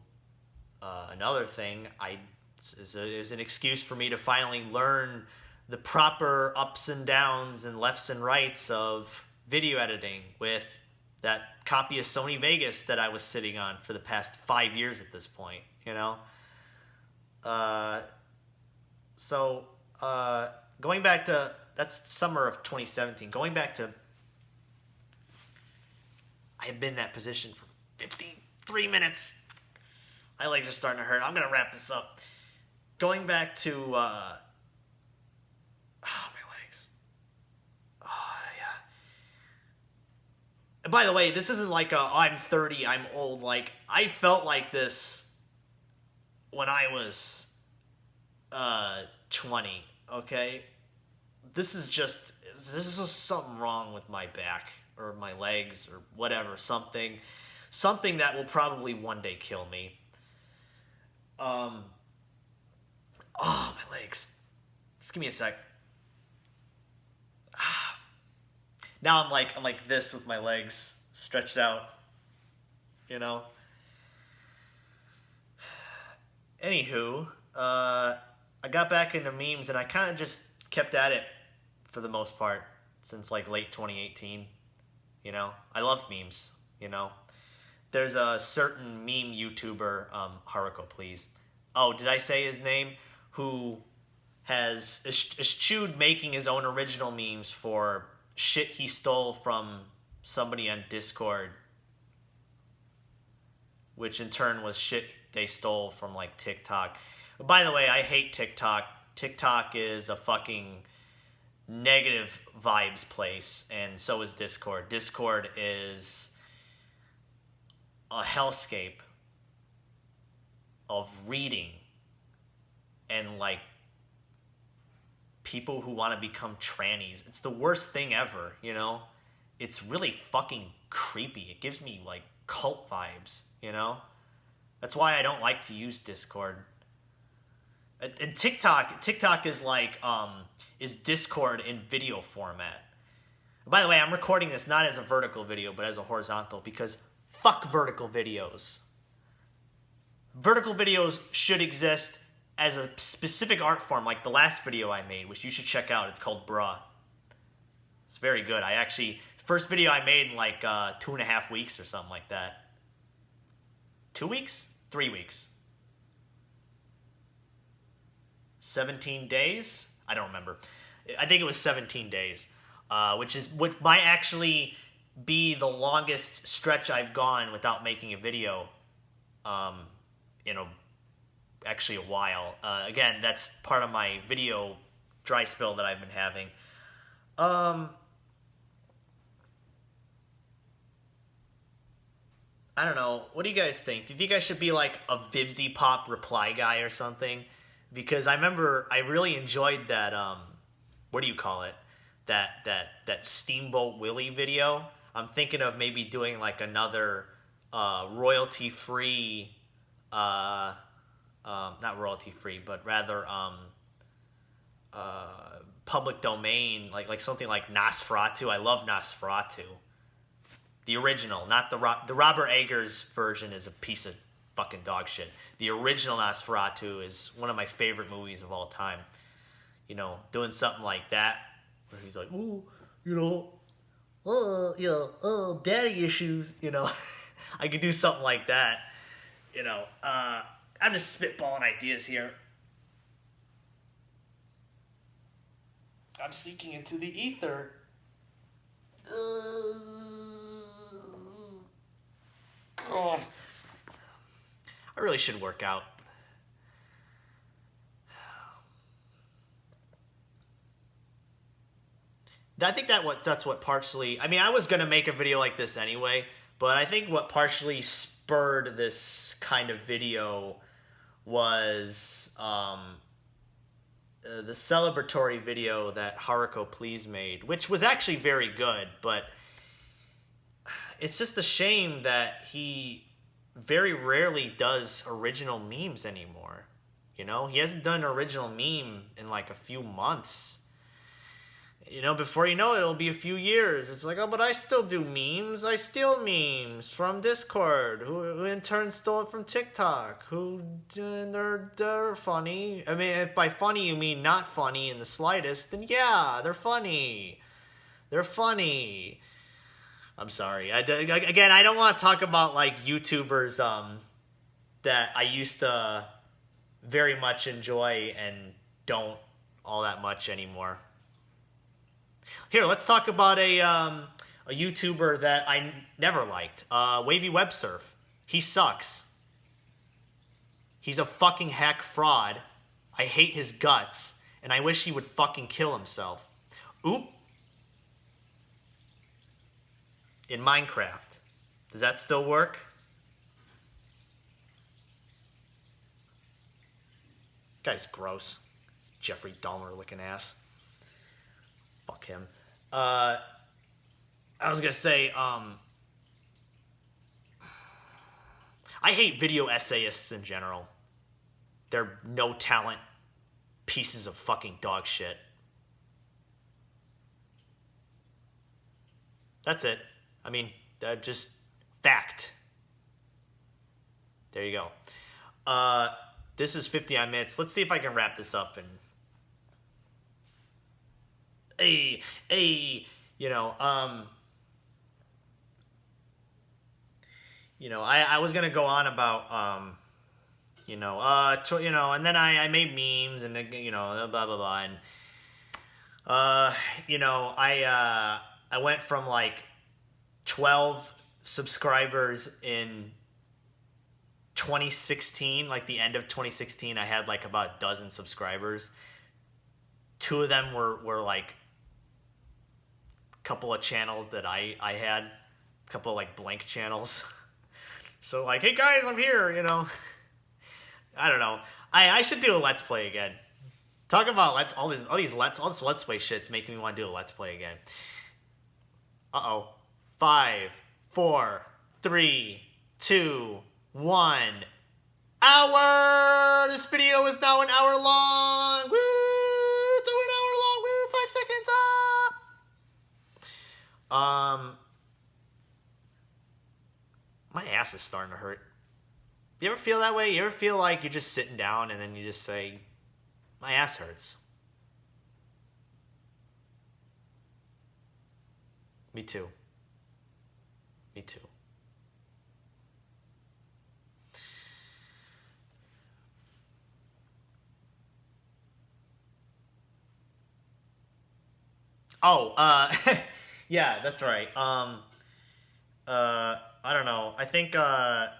another thing, is an excuse for me to finally learn the proper ups and downs and lefts and rights of video editing with that copy of Sony Vegas that I was sitting on for the past 5 years at this point, you know? Going back to, that's summer of 2017, going back to, I have been in that position for 53 minutes. My legs are starting to hurt. I'm going to wrap this up. Going back to, my legs. Oh, yeah. And by the way, this isn't like I'm 30, I'm old. Like, I felt like this when I was 20, okay? This is just something wrong with my back or my legs or whatever, something that will probably one day kill me. Oh, my legs. Just give me a sec. Now I'm like this with my legs stretched out, you know? Anywho, I got back into memes and I kind of just kept at it for the most part since like late 2018, you know? I love memes, you know? There's a certain meme YouTuber, Haruko, please. Oh, did I say his name? Who has eschewed making his own original memes for shit he stole from somebody on Discord, which in turn was shit they stole from like TikTok. By the way, I hate TikTok. TikTok is a fucking negative vibes place, and so is Discord. Discord is a hellscape of reading and like people who want to become trannies. It's the worst thing ever, you know? It's really fucking creepy. It gives me like cult vibes, you know? That's why I don't like to use Discord. And TikTok is like is Discord in video format. By the way, I'm recording this not as a vertical video, but as a horizontal because fuck vertical videos. Vertical videos should exist as a specific art form, like the last video I made, which you should check out. It's called Bruh. It's very good. First video I made in like 2.5 weeks or something like that. 2 weeks? 3 weeks. 17 days? I don't remember. I think it was 17 days, which might actually be the longest stretch I've gone without making a video in actually a while. Again, that's part of my video dry spell that I've been having. I don't know. What do you guys think? Do you think I should be like a Vivzy Pop reply guy or something? Because I remember I really enjoyed that what do you call it? That Steamboat Willie video. I'm thinking of maybe doing like another royalty free not royalty free, but rather public domain, like something like Nosferatu. I love Nosferatu. The original, not the Robert Eggers version is a piece of fucking dog shit. The original Nosferatu is one of my favorite movies of all time. You know, doing something like that, where he's like, "Ooh, you know, daddy issues," you know. I could do something like that. You know, I'm just spitballing ideas here. I'm seeking into the ether. Oh. I really should work out. I think that's what partially... I mean, I was going to make a video like this anyway, but I think what partially spurred this kind of video was the celebratory video that Haruko Please made, which was actually very good, but it's just a shame that he very rarely does original memes anymore. You know, he hasn't done an original meme in like a few months. You know, before you know it, it'll be a few years. It's like, oh, but I still do memes. I steal memes from Discord, who in turn stole it from TikTok, they're funny. I mean, if by funny you mean not funny in the slightest, then yeah, they're funny. They're funny. I'm sorry. Again, I don't want to talk about like YouTubers that I used to very much enjoy and don't all that much anymore. Here, let's talk about a YouTuber that I never liked. Wavy Web Surf. He sucks. He's a fucking hack fraud. I hate his guts, and I wish he would fucking kill himself. Oop. In Minecraft. Does that still work? Guy's gross. Jeffrey Dahmer looking ass. Fuck him. I was gonna say, I hate video essayists in general. They're no talent pieces of fucking dog shit. That's it. I mean, just fact. There you go. This is 59 minutes. Let's see if I can wrap this up and... you know, I was gonna go on about, and then I made memes and, blah, blah, blah, and, I went from, like, 12 subscribers in 2016, like the end of 2016, I had, like, about a dozen subscribers. 2 of them were like, couple of channels that I had, a couple of like blank channels. So like, hey guys, I'm here, you know. I don't know. I should do a Let's Play again. Talk about all this Let's Play shit's making me want to do a Let's Play again. 5, 4, 3, 2, 1. Hour! This video is now an hour long. Woo! It's over an hour long. Woo! 5 seconds up. My ass is starting to hurt. You ever feel that way? You ever feel like you're just sitting down and then you just say, my ass hurts? Me too. Me too. Oh, yeah, that's right. I don't know. I think the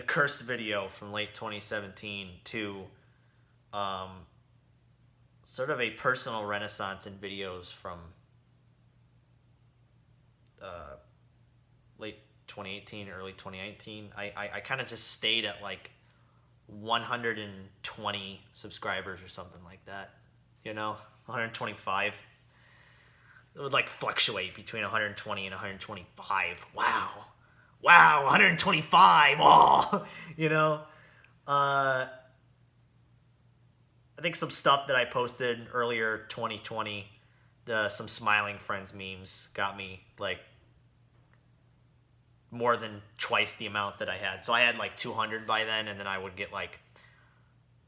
cursed video from late 2017 to sort of a personal renaissance in videos from late 2018, early 2019. I kind of just stayed at like 120 subscribers or something like that. You know, 125. It would like fluctuate between 120 and 125. Wow, 125. Oh, you know. I think some stuff that I posted earlier 2020, some Smiling Friends memes got me like more than twice the amount that I had. So I had like 200 by then, and then I would get like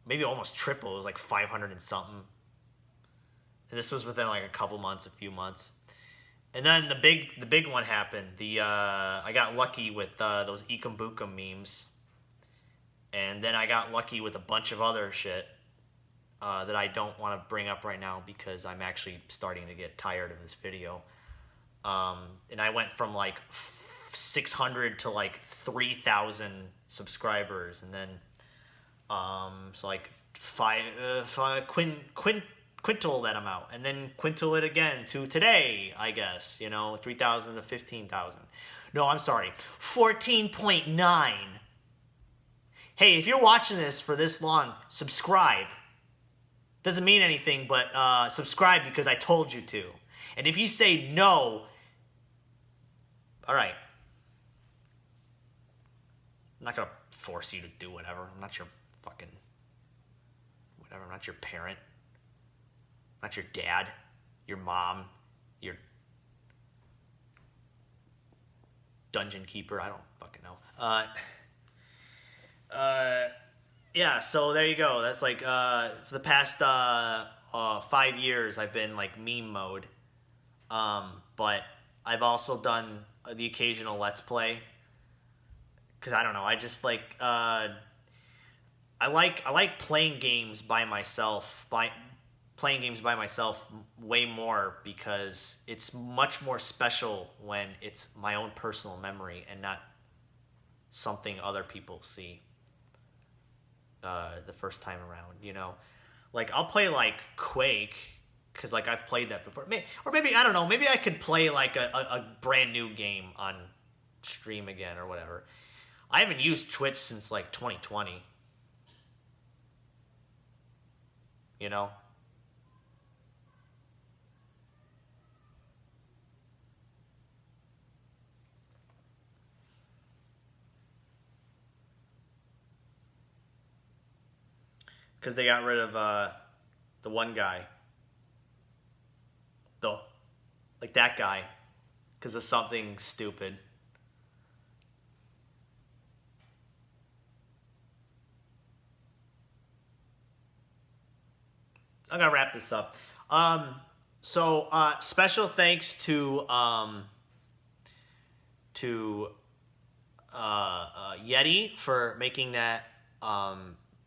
maybe almost triple. It was like 500 and something. And this was within like a couple months, a few months. And then the big one happened. I got lucky with those Ekum Bookum memes. And then I got lucky with a bunch of other shit that I don't want to bring up right now because I'm actually starting to get tired of this video. And I went from like 600 to like 3,000 subscribers, and then so like quintal that amount, and then quintal it again to today, I guess, 3,000 to 15,000. No, I'm sorry, 14.9. Hey, if you're watching this for this long, subscribe. Doesn't mean anything, but subscribe because I told you to. And if you say no, all right. I'm not going to force you to do whatever. I'm not your fucking whatever. I'm not your parent. I'm not your dad, your mom, your dungeon keeper. I don't fucking know. Yeah, so there you go. That's like, for the past 5 years, I've been like meme mode. But I've also done the occasional Let's Play. Because I don't know, I just like, I like playing games by myself, way more because it's much more special when it's my own personal memory and not something other people see the first time around, Like, I'll play, like, Quake, because, like, I've played that before. Or maybe, I don't know, maybe I could play, like, a brand new game on stream again or whatever. I haven't used Twitch since, like, 2020. Because they got rid of the one guy. Like that guy. Because of something stupid. I'm going to wrap this up. So special thanks to Yeti for making that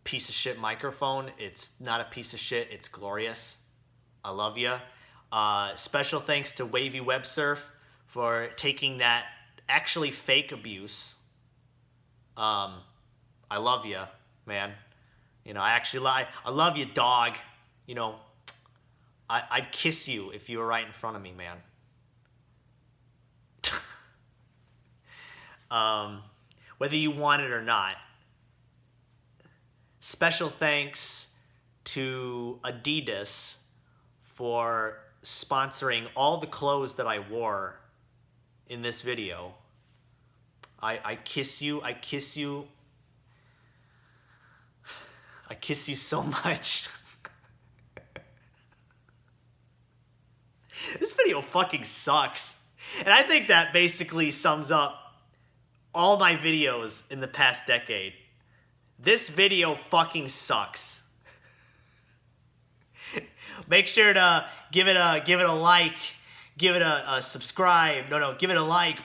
piece of shit microphone. It's not a piece of shit. It's glorious. I love you. Special thanks to Wavy Web Surf for taking that actually fake abuse. I love you, man. I love you, dog. I'd kiss you if you were right in front of me, man. Whether you want it or not. Special thanks to Adidas for sponsoring all the clothes that I wore in this video. I kiss you. I kiss you. I kiss you so much. This video fucking sucks. And I think that basically sums up all my videos in the past decade. This video fucking sucks. Make sure to give it a like, give it a subscribe. No, give it a like,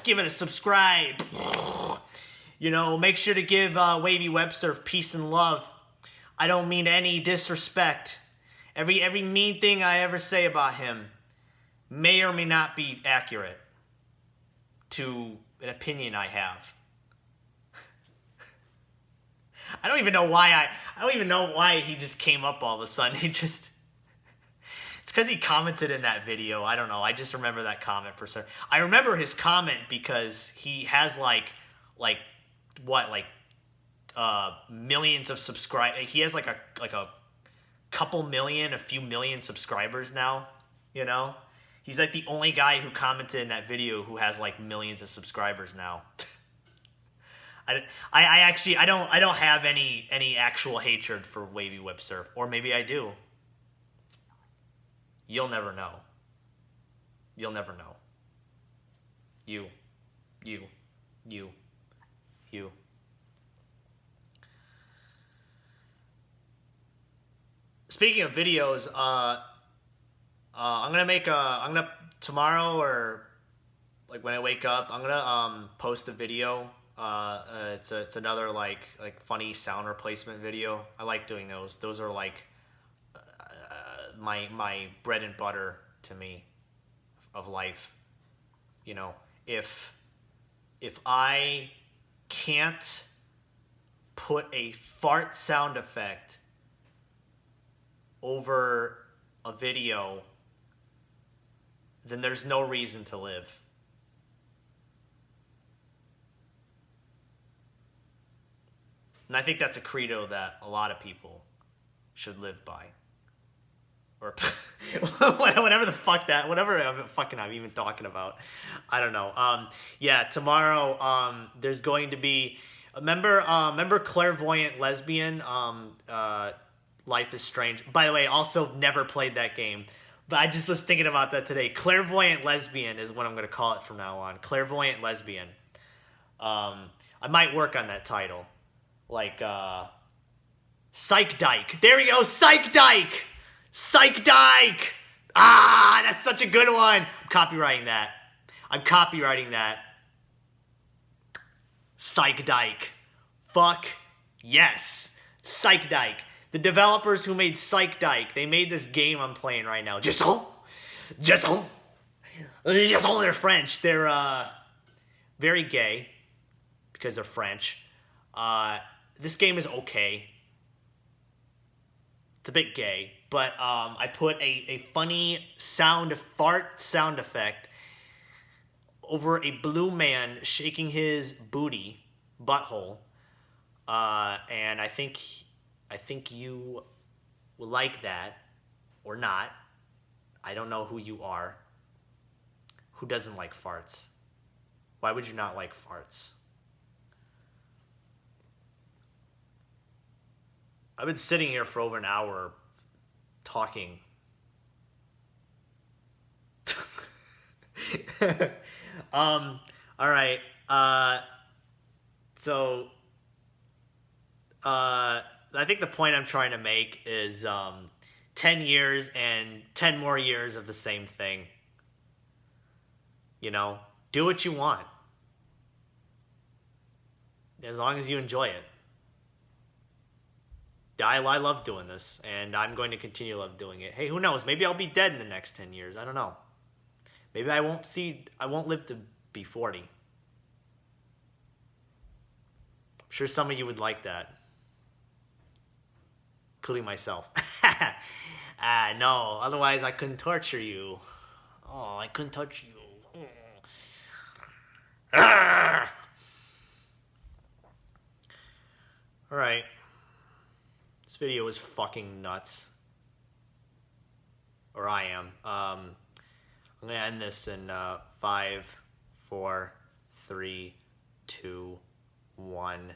give it a subscribe. You know, make sure to give Wavy Web Surf peace and love. I don't mean any disrespect. Every mean thing I ever say about him may or may not be accurate to an opinion I have. I don't even know why he just came up all of a sudden. It's because he commented in that video. I don't know. I just remember that comment for sure. I remember his comment because he has millions of subscribers. He has like a couple million, a few million subscribers now, you know? He's like the only guy who commented in that video who has like millions of subscribers now. I don't have any actual hatred for Wavy Web Surf, or maybe I do. You'll never know. You'll never know. You. Speaking of videos, I'm gonna tomorrow, or like when I wake up, I'm gonna post a video. It's another like funny sound replacement video. I like doing those. Those are like my bread and butter to me of life. You know, if I can't put a fart sound effect over a video, then there's no reason to live. And I think that's a credo that a lot of people should live by. Or whatever the fuck I'm even talking about. I don't know. Yeah, tomorrow there's going to be, remember Clairvoyant Lesbian, Life is Strange. By the way, also never played that game. But I just was thinking about that today. Clairvoyant Lesbian is what I'm going to call it from now on. Clairvoyant Lesbian. I might work on that title. Like, Psych Dyke. There we go, Psych Dyke! Psych Dyke! Ah, that's such a good one! I'm copywriting that. Psych Dyke. Fuck yes. Psych Dyke. The developers who made Psych Dyke, they made this game I'm playing right now. They're French. They're very gay because they're French. This game is okay. It's a bit gay, but I put a funny fart sound effect over a blue man shaking his butthole, and I think you will like that, or not. I don't know who you are. Who doesn't like farts? Why would you not like farts? I've been sitting here for over an hour talking. All right. So I think the point I'm trying to make is 10 years and 10 more years of the same thing. You know, do what you want. As long as you enjoy it. I love doing this, and I'm going to continue to love doing it. Hey, who knows? Maybe I'll be dead in the next 10 years. I don't know. Maybe I won't live to be 40. I'm sure some of you would like that. Including myself. No, otherwise I couldn't torture you. Oh, I couldn't touch you. Alright. This video is fucking nuts. Or I am. I'm gonna end this in 5, 4, 3, 2, 1.